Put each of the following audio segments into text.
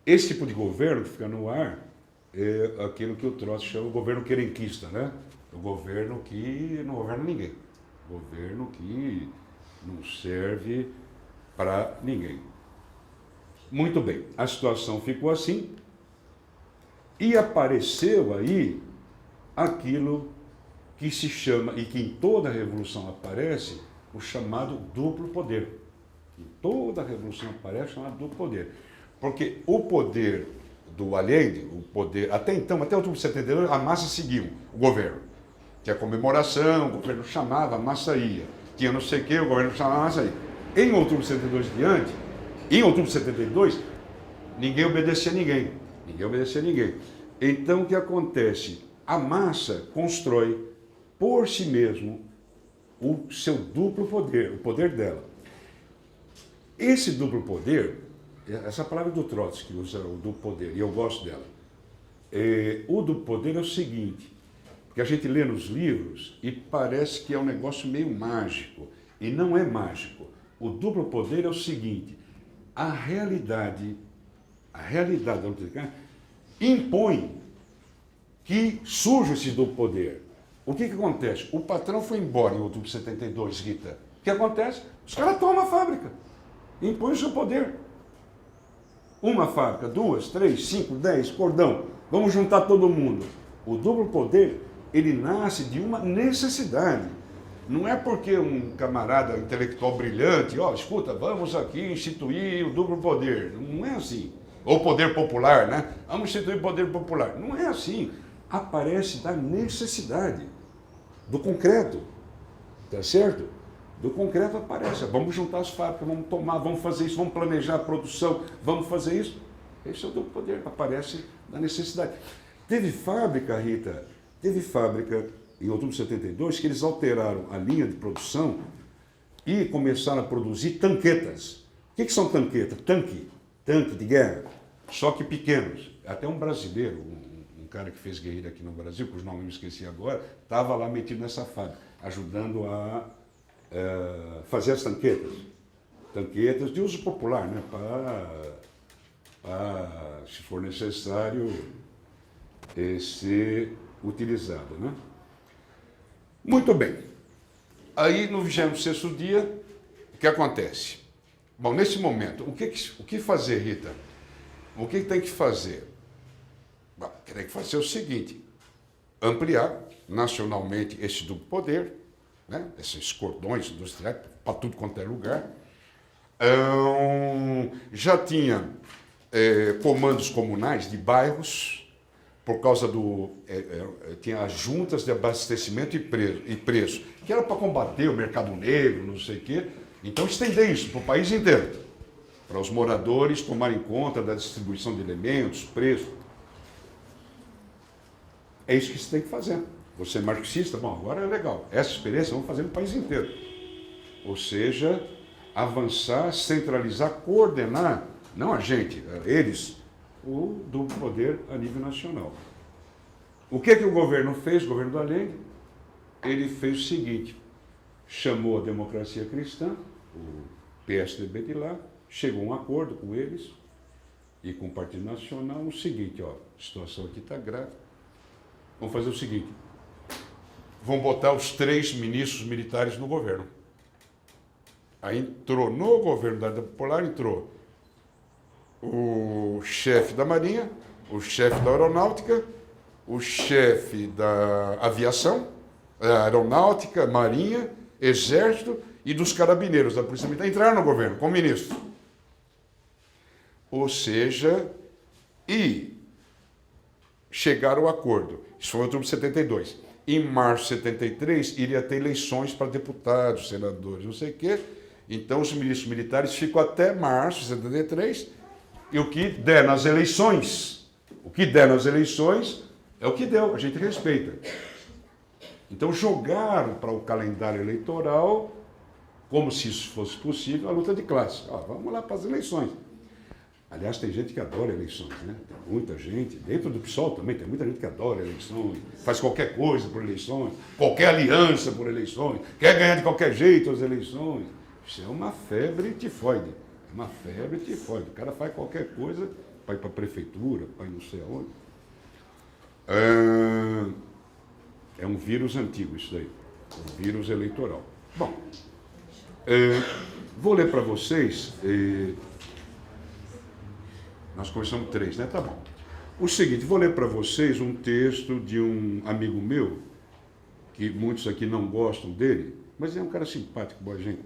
Esse tipo de governo que fica no ar é aquilo que o Trotsky chama o governo querenquista, né? O governo que não governa ninguém. O governo que não serve para ninguém. Muito bem, a situação ficou assim e apareceu aí aquilo que se chama, e que em toda a revolução aparece, o chamado duplo poder. Em toda a revolução aparece o chamado duplo poder. Porque o poder do Allende, o poder, até então, até outubro de 72, a massa seguiu o governo. Tinha comemoração, o governo chamava, a massa ia. Tinha não sei o que, o governo chamava, a massa ia. Em outubro de 72 diante, em outubro de 72, ninguém obedecia a ninguém. Ninguém obedecia a ninguém. Então, o que acontece? A massa constrói por si mesmo o seu duplo poder, o poder dela. Esse duplo poder, essa palavra do Trotsky que usa o duplo poder, e eu gosto dela. O duplo poder é o seguinte, porque a gente lê nos livros e parece que é um negócio meio mágico, e não é mágico. O duplo poder é o seguinte, a realidade da luta de classe impõe que surja esse duplo poder. O que acontece? O patrão foi embora em outubro de 72, Rita. O que acontece? Os caras tomam a fábrica, impõem o seu poder. Uma fábrica, 2, 3, 5, 10, cordão. Vamos juntar todo mundo. O duplo poder, ele nasce de uma necessidade. Não é porque um camarada intelectual brilhante, escuta, vamos aqui instituir o duplo poder. Não é assim. Ou poder popular, né? Vamos instituir o poder popular. Não é assim. Aparece da necessidade, do concreto. Tá certo? Do concreto aparece. Vamos juntar as fábricas, vamos tomar, vamos fazer isso, vamos planejar a produção, vamos fazer isso. Esse é o duplo poder, aparece da necessidade. Teve fábrica, Rita, em outubro de 72, que eles alteraram a linha de produção e começaram a produzir tanquetas. O que são tanquetas? Tanque de guerra, só que pequenos. Até um brasileiro, um cara que fez guerrilha aqui no Brasil, cujo nome eu me esqueci agora, estava lá metido nessa fábrica, ajudando a fazer as tanquetas. Tanquetas de uso popular, né? Para, se for necessário, ser utilizado, né? Muito bem. Aí, no 26º dia, o que acontece? Bom, nesse momento, o que fazer, Rita? O que tem que fazer? Bom, tem que fazer o seguinte, ampliar nacionalmente esse duplo poder, né? Esses cordões industriais, para tudo quanto é lugar. Já tinha comandos comunais de bairros, por causa tinha as juntas de abastecimento e preço, que era para combater o mercado negro, não sei o quê. Então, estender isso para o país inteiro, para os moradores tomarem conta da distribuição de elementos, preço. É isso que você tem que fazer. Você é marxista? Bom, agora é legal. Essa experiência vamos fazer no país inteiro. Ou seja, avançar, centralizar, coordenar, não a gente, eles, o duplo poder a nível nacional. O que o governo fez, o governo do Allende? Ele fez o seguinte, chamou a democracia cristã, o PSDB de lá, chegou a um acordo com eles e com o Partido Nacional, o seguinte, a situação aqui está grave, vamos fazer o seguinte, vão botar os 3 ministros militares no governo. Aí entrou no governo da Popular, entrou o chefe da Marinha, o chefe da Aeronáutica, o chefe da Aviação, Aeronáutica, Marinha, Exército e dos Carabineiros, da Polícia Militar, entraram no governo como ministro. Ou seja, e chegaram ao acordo. Isso foi em outubro de 72. Em março de 73, iria ter eleições para deputados, senadores, não sei o quê. Então, os ministros militares ficam até março de 73, e o que der nas eleições, é o que deu, a gente respeita. Então, jogaram para o calendário eleitoral, como se isso fosse possível, a luta de classe. Vamos lá para as eleições. Aliás, tem gente que adora eleições, né? Tem muita gente, dentro do PSOL também, tem muita gente que adora eleições, faz qualquer coisa por eleições, qualquer aliança por eleições, quer ganhar de qualquer jeito as eleições. Isso é uma febre tifoide. É uma febre tifoide. O cara faz qualquer coisa para ir para a prefeitura, para ir não sei aonde. É um vírus antigo isso daí. Um vírus eleitoral. Bom, vou ler para vocês. Nós começamos 3, né? Tá bom. O seguinte, vou ler para vocês um texto de um amigo meu, que muitos aqui não gostam dele, mas é um cara simpático, boa gente,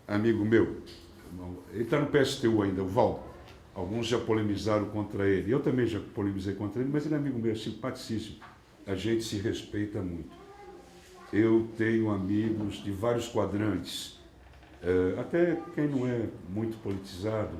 amigo meu. Ele está no PSTU ainda, o Valdo. Alguns já polemizaram contra ele. Eu também já polemizei contra ele, mas ele é amigo meu, simpaticíssimo. A gente se respeita muito. Eu tenho amigos de vários quadrantes, até quem não é muito politizado.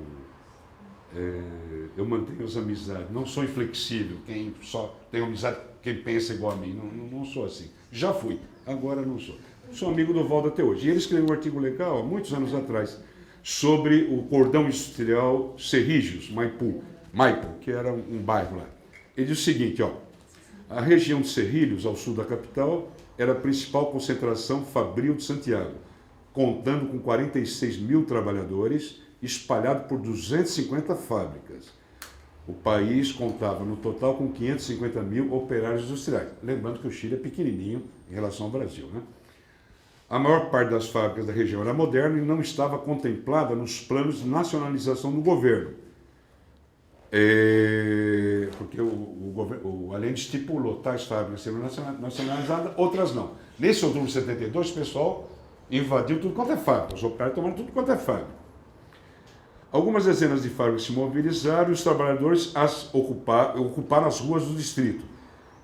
Eu mantenho as amizades, não sou inflexível, quem só tem amizade, quem pensa igual a mim, não sou assim. Já fui, agora não sou. Sou amigo do Valdo até hoje. E ele escreveu um artigo legal, há muitos anos atrás, sobre o cordão industrial Cerrígios, Maipu, que era um bairro lá. Ele diz o seguinte, ó, a região de Cerrilhos, ao sul da capital, era a principal concentração fabril de Santiago, contando com 46 mil trabalhadores, espalhado por 250 fábricas. O país contava no total com 550 mil operários industriais. Lembrando que o Chile é pequenininho em relação ao Brasil, né? A maior parte das fábricas da região era moderna e não estava contemplada nos planos de nacionalização do governo. Porque o governo, além de estipulou tais fábricas serem nacionalizadas, outras não. Nesse outubro de 72, o pessoal invadiu tudo quanto é fábrica. Os operários tomaram tudo quanto é fábrica. Algumas dezenas de fábricas se mobilizaram e os trabalhadores ocuparam as ruas do distrito.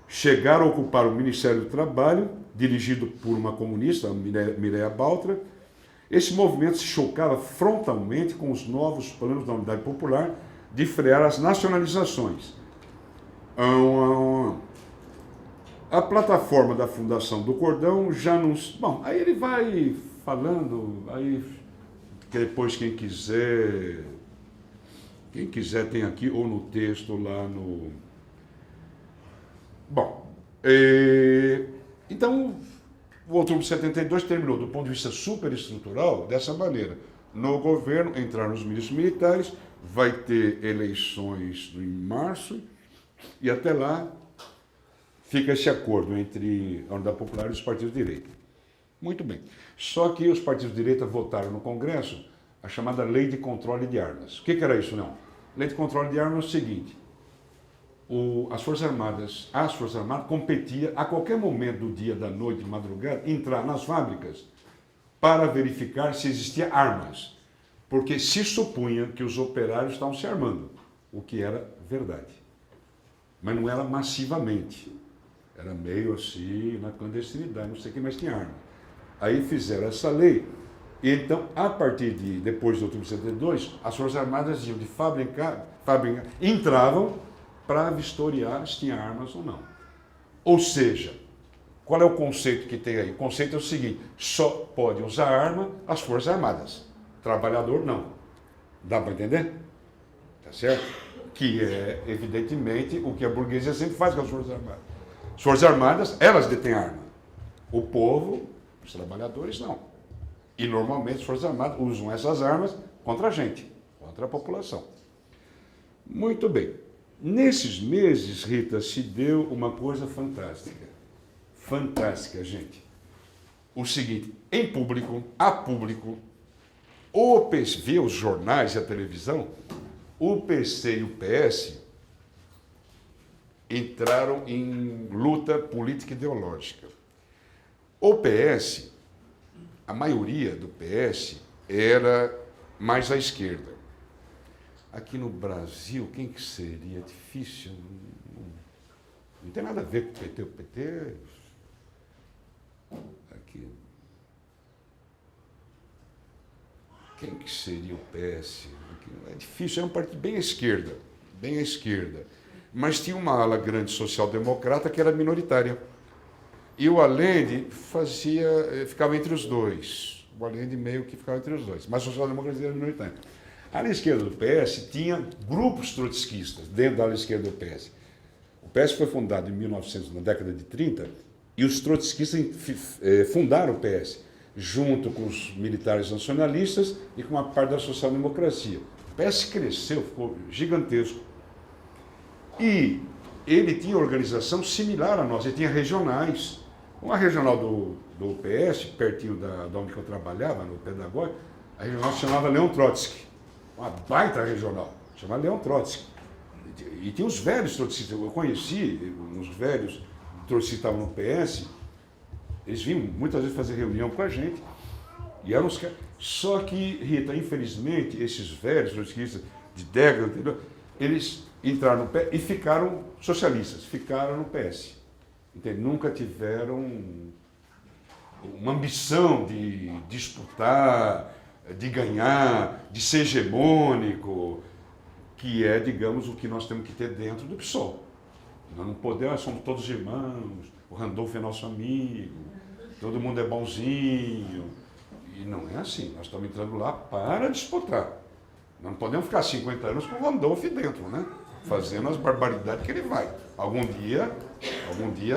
Chegaram a ocupar o Ministério do Trabalho, dirigido por uma comunista, Mireia Baltra. Esse movimento se chocava frontalmente com os novos planos da Unidade Popular de frear as nacionalizações. A plataforma da fundação do Cordão já não... Bom, aí ele vai falando, aí depois quem quiser tem aqui, ou no texto lá no... Bom, então, o outubro de 72 terminou, do ponto de vista superestrutural, dessa maneira. No governo entraram os ministros militares, vai ter eleições em março, e até lá fica esse acordo entre a Unidade Popular e os partidos de direita. Muito bem. Só que os partidos de direita votaram no Congresso a chamada Lei de Controle de Armas. O que era isso, não? Lei de Controle de Armas é o seguinte: as Forças Armadas competiam a qualquer momento do dia, da noite, de madrugada, entrar nas fábricas para verificar se existia armas. Porque se supunha que os operários estavam se armando, o que era verdade. Mas não era massivamente. Era meio assim, na clandestinidade, não sei o que, mas tinha arma. Aí fizeram essa lei. E então, a partir de depois de outubro de 72, as Forças Armadas iam de fábrica, entravam para vistoriar se tinha armas ou não. Ou seja, qual é o conceito que tem aí? O conceito é o seguinte: só pode usar arma as Forças Armadas. Trabalhador não. Dá para entender? Tá certo? Que é, evidentemente, o que a burguesia sempre faz com as Forças Armadas. As Forças Armadas, elas detêm arma. O povo, os trabalhadores, não. E, normalmente, as Forças Armadas usam essas armas contra a gente, contra a população. Muito bem. Nesses meses, Rita, se deu uma coisa fantástica. Fantástica, gente. O seguinte: em público, a público, o PC, via os jornais e a televisão, o PC e o PS entraram em luta política ideológica. O PS, a maioria do PS era mais à esquerda. Aqui no Brasil, quem que seria? Difícil. Não tem nada a ver com o PT. O PT... Aqui. Quem que seria o PS? É difícil, é um partido bem à esquerda. Bem à esquerda. Mas tinha uma ala grande social-democrata que era minoritária. E o Allende ficava entre os dois. O Allende meio que ficava entre os dois. Mas a social-democracia era minoritária. A ala esquerda do PS tinha grupos trotskistas dentro da ala esquerda do PS. O PS foi fundado em 1900, na década de 30, e os trotskistas fundaram o PS. junto com os militares nacionalistas e com uma parte da social-democracia. O PS cresceu, ficou gigantesco. E ele tinha organização similar à nossa, ele tinha regionais. Uma regional do PS, pertinho da onde eu trabalhava, no Pedagógico, a regional se chamava Leon Trotsky. Uma baita regional, chamava Leon Trotsky. E tinha os velhos trotskistas, eu conheci uns velhos trotskistas que estavam no PS, eles vinham muitas vezes fazer reunião com a gente, e eram os caras. Só que, Rita, infelizmente, esses velhos trotskistas de década anterior, eles entraram no PS e ficaram socialistas, ficaram no PS. Entende? Nunca tiveram uma ambição de disputar, de ganhar, de ser hegemônico, que é, digamos, o que nós temos que ter dentro do PSOL. Nós não podemos, somos todos irmãos, o Randolfo é nosso amigo, todo mundo é bonzinho. E não é assim, nós estamos entrando lá para disputar. Nós não podemos ficar 50 anos com o Randolph dentro, né? Fazendo as barbaridades que ele vai. Algum dia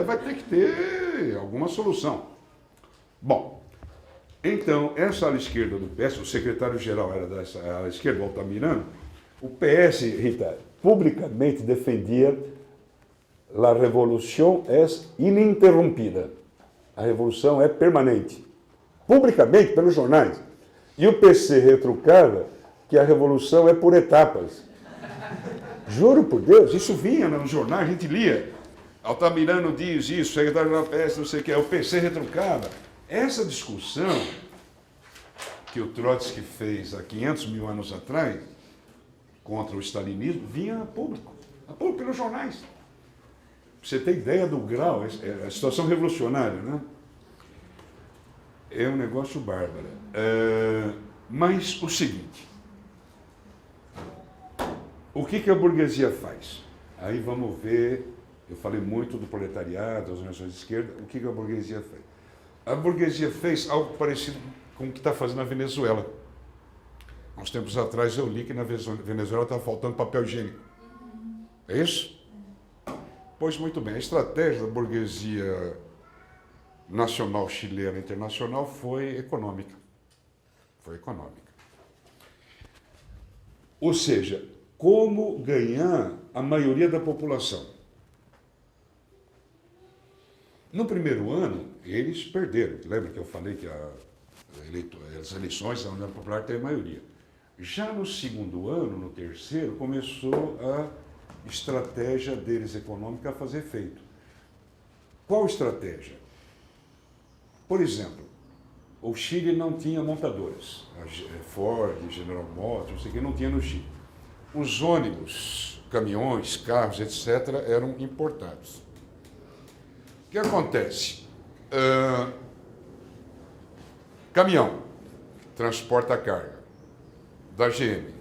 vai ter que ter alguma solução. Bom, então, essa ala esquerda do PS, o secretário-geral era dessa ala esquerda, o Altamirano, o PS, Rita, publicamente defendia a revolução é ininterrompida. A revolução é permanente. Publicamente, pelos jornais. E o PC retrucava que a revolução é por etapas. Juro por Deus, isso vinha no jornal, a gente lia. Altamirano diz isso, secretário-geral do PS, não sei o que, o PC retrucava. Essa discussão que o Trotsky fez há 500 mil anos atrás, contra o stalinismo, vinha a público pelos jornais. Pra você ter ideia do grau, a situação revolucionária, né? É um negócio bárbaro. Mas o seguinte, o que a burguesia faz? Aí vamos ver, eu falei muito do proletariado, das organizações de esquerda, o que a burguesia fez? A burguesia fez algo parecido com o que está fazendo na Venezuela. Há uns tempos atrás eu li que na Venezuela estava faltando papel higiênico. É isso? Pois muito bem, a estratégia da burguesia nacional chilena e internacional foi econômica. Foi econômica. Ou seja, como ganhar a maioria da população. No primeiro ano, eles perderam. Lembra que eu falei que as eleições da União Popular têm maioria. Já no segundo ano, no terceiro, começou a estratégia deles econômica a fazer efeito. Qual estratégia? Por exemplo, o Chile não tinha montadoras. A Ford, General Motors, não sei o que, não tinha no Chile. Os ônibus, caminhões, carros, etc., eram importados. O que acontece? Caminhão, transporta a carga, da GM.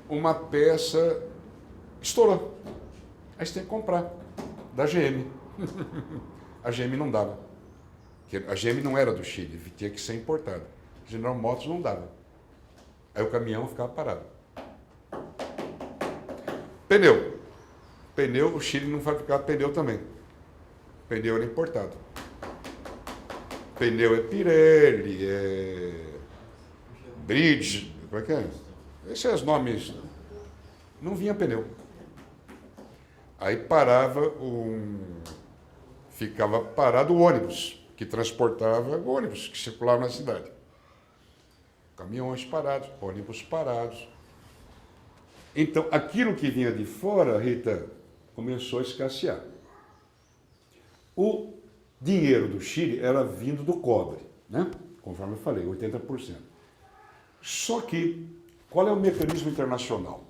Uma peça estourou. Aí você tem que comprar, da GM. A GM não dava. A GM não era do Chile, tinha que ser importada. General Motors não dava. Aí o caminhão ficava parado. Pneu. Pneu, o Chile não fabricava pneu também. Pneu era importado. Pneu é Pirelli, é Bridge, como é que é? Esses são os nomes. Não vinha pneu. Aí ficava parado o ônibus, que transportava ônibus que circulavam na cidade. Caminhões parados, ônibus parados. Então, aquilo que vinha de fora, Rita, começou a escassear. O dinheiro do Chile era vindo do cobre, né? Conforme eu falei, 80%. Só que, qual é o mecanismo internacional?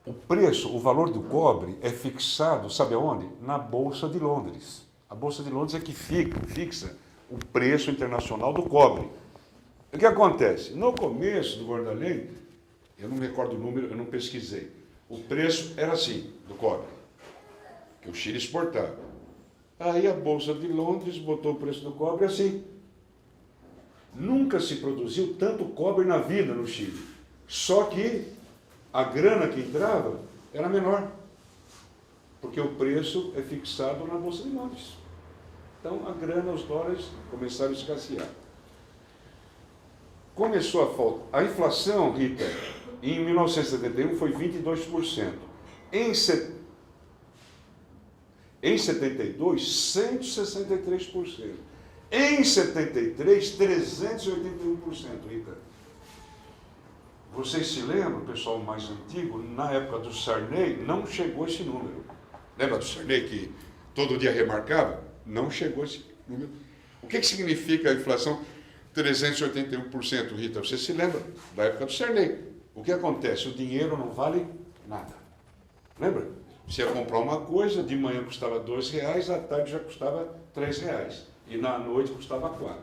O preço, o valor do cobre é fixado, sabe aonde? Na Bolsa de Londres. A Bolsa de Londres é que fixa o preço internacional do cobre. O que acontece? No começo do governo da lei, eu não me recordo o número, eu não pesquisei. O preço era assim, do cobre, que o Chile exportava. Aí a Bolsa de Londres botou o preço do cobre assim. Nunca se produziu tanto cobre na vida no Chile. Só que a grana que entrava era menor, porque o preço é fixado na Bolsa de Londres. Então a grana, os dólares começaram a escassear. começou a faltar. A inflação, Rita, em 1971 foi 22%. Em 72, 163%. Em 73, 381%, Rita. Vocês se lembram, pessoal mais antigo, na época do Sarney, não chegou esse número. Lembra do Sarney que todo dia remarcava? Não chegou esse número. O que significa a inflação 381%, Rita? Você se lembra da época do Sarney. O que acontece? O dinheiro não vale nada. Lembra? Você ia comprar uma coisa, de manhã custava R$2, à tarde já custava R$3. E na noite custava 4.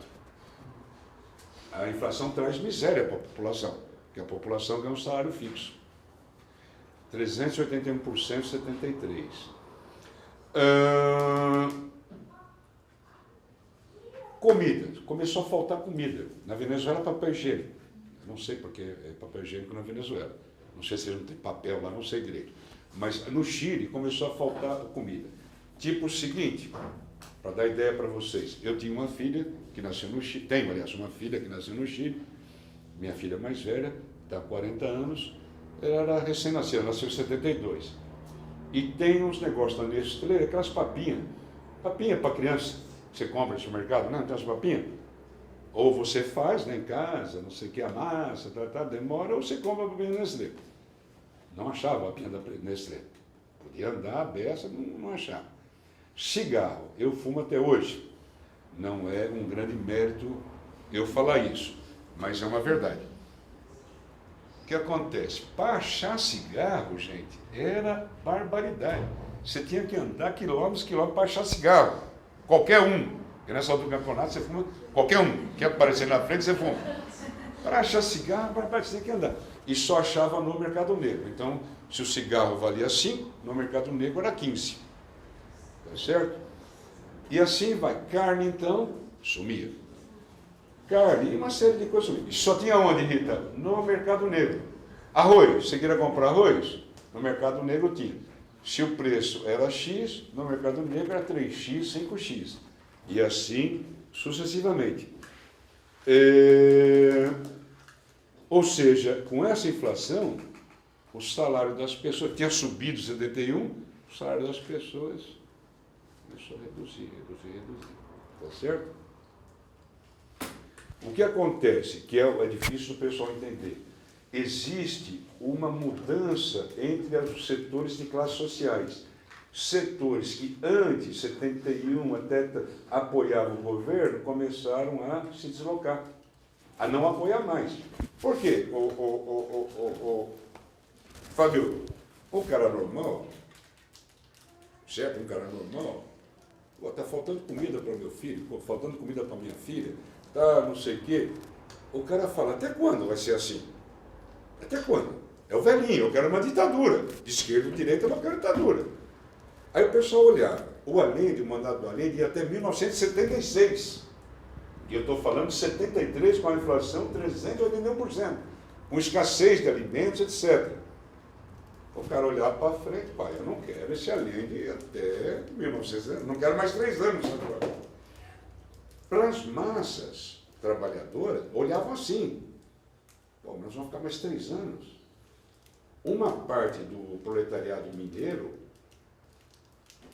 A inflação traz miséria para a população, porque a população ganha um salário fixo. 381%, 73. Comida. Começou a faltar comida. Na Venezuela, papel higiênico. Eu não sei porque é papel higiênico na Venezuela. Não sei se eles não têm papel lá, não sei direito. Mas no Chile começou a faltar comida. Tipo o seguinte, para dar ideia para vocês, eu tinha uma filha que nasceu no Chile, tenho, aliás, uma filha que nasceu no Chile, minha filha mais velha, está há 40 anos, ela era recém-nascida, nasceu em 72. E tem uns negócios na Nestlé, aquelas papinhas para criança, que você compra no supermercado, não tem umas papinhas? Ou você faz, né, em casa, não sei o que, a massa, demora, ou você compra a papinha da Nestlé. Não achava a papinha da Nestlé. Podia andar a beça, não achava. Cigarro, eu fumo até hoje. Não é um grande mérito eu falar isso, mas é uma verdade. O que acontece? Para achar cigarro, gente, era barbaridade. Você tinha que andar quilômetros para achar cigarro. Qualquer um. Porque nessa altura do campeonato você fuma, qualquer um. Quer aparecer na frente, você fuma. Para achar cigarro, você tem que andar. E só achava no mercado negro. Então, se o cigarro valia 5, no mercado negro era 15. Tá certo? E assim vai. Carne, então, sumia. Carne e uma série de coisas sumiam. E só tinha onde, Rita? No mercado negro. Arroz. Você queria comprar arroz? No mercado negro tinha. Se o preço era X, no mercado negro era 3X, 5X. E assim sucessivamente. Ou seja, com essa inflação, o salário das pessoas tinha subido em 71, o salário das pessoas começou a reduzir. Tá certo? O que acontece, que é difícil o pessoal entender, existe uma mudança entre os setores de classes sociais. Setores que antes, 71, até apoiavam o governo, começaram a se deslocar, a não apoiar mais. Por quê? Fábio, um cara normal, certo? Um cara normal, está faltando comida para o meu filho, faltando comida para minha filha, tá não sei o quê. O cara fala, até quando vai ser assim? Até quando? É o velhinho, eu quero uma ditadura. De esquerda e de direita eu não quero ditadura. Aí o pessoal olhava, o Allende, o mandato do Allende ia até 1976. E eu estou falando de 73 com a inflação 381%, com escassez de alimentos, etc. O cara olhava para frente, pai, eu não quero esse Allende até 1900, não quero mais 3 anos. Para as massas trabalhadoras, olhavam assim, pô, nós vamos ficar mais 3 anos. Uma parte do proletariado mineiro,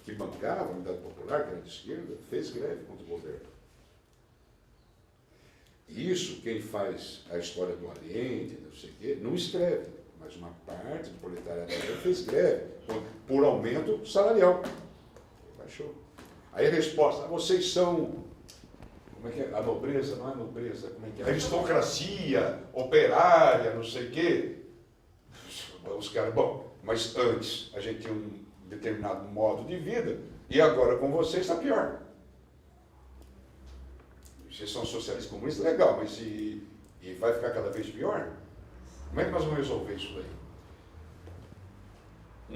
que bancava a Unidade Popular, que era de esquerda, fez greve contra o governo. Isso, quem faz a história do Allende, não sei o quê, não escreve, mas uma parte do proletariado fez greve por aumento salarial. Baixou. Aí a resposta, vocês são, como é que é? A nobreza, não é nobreza, como é que é? A aristocracia, operária, não sei o quê. Os caras, bom, mas antes a gente tinha um determinado modo de vida, e agora com vocês está pior. Vocês são socialistas comunistas, legal, mas e vai ficar cada vez pior? Como é que nós vamos resolver isso daí?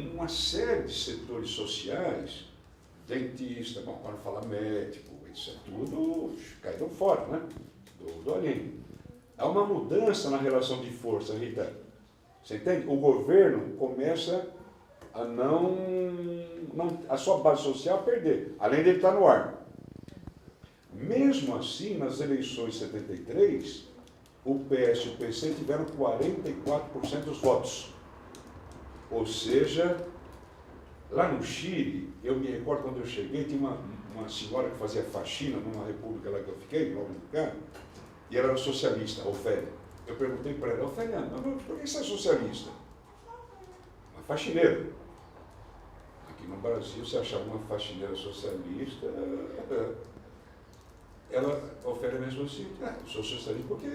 Uma série de setores sociais, dentista, bom, para não falar médico, isso é tudo caíram fora, né? Do Allende. Há uma mudança na relação de força, Rita. Você entende? O governo começa a a sua base social a perder, além de ele estar no ar. Mesmo assim, nas eleições de 73, o PS e o PC tiveram 44% dos votos. Ou seja, lá no Chile, eu me recordo quando eu cheguei, tinha uma senhora que fazia faxina numa república lá que eu fiquei, logo no cá, e ela era socialista, Ofélia. Eu perguntei para ela, Ofélia, por que você é socialista? Uma faxineira. Aqui no Brasil, se achava uma faxineira socialista, ela, Ofélia mesmo assim, eu sou socialista porque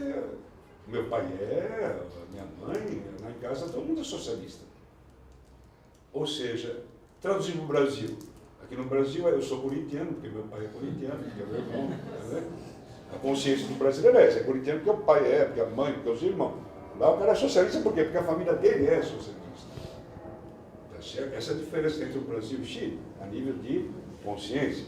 meu pai minha mãe, lá em casa todo mundo é socialista. Ou seja, traduzir para o Brasil. Aqui no Brasil eu sou corintiano, porque meu pai é corintiano, porque é meu irmão. Né? A consciência do brasileiro é essa, é corintiano porque o pai porque a mãe, porque os irmãos. Lá o cara é socialista por quê? Porque a família dele é socialista. Tá certo? Essa é a diferença entre o Brasil e o Chile, a nível de consciência.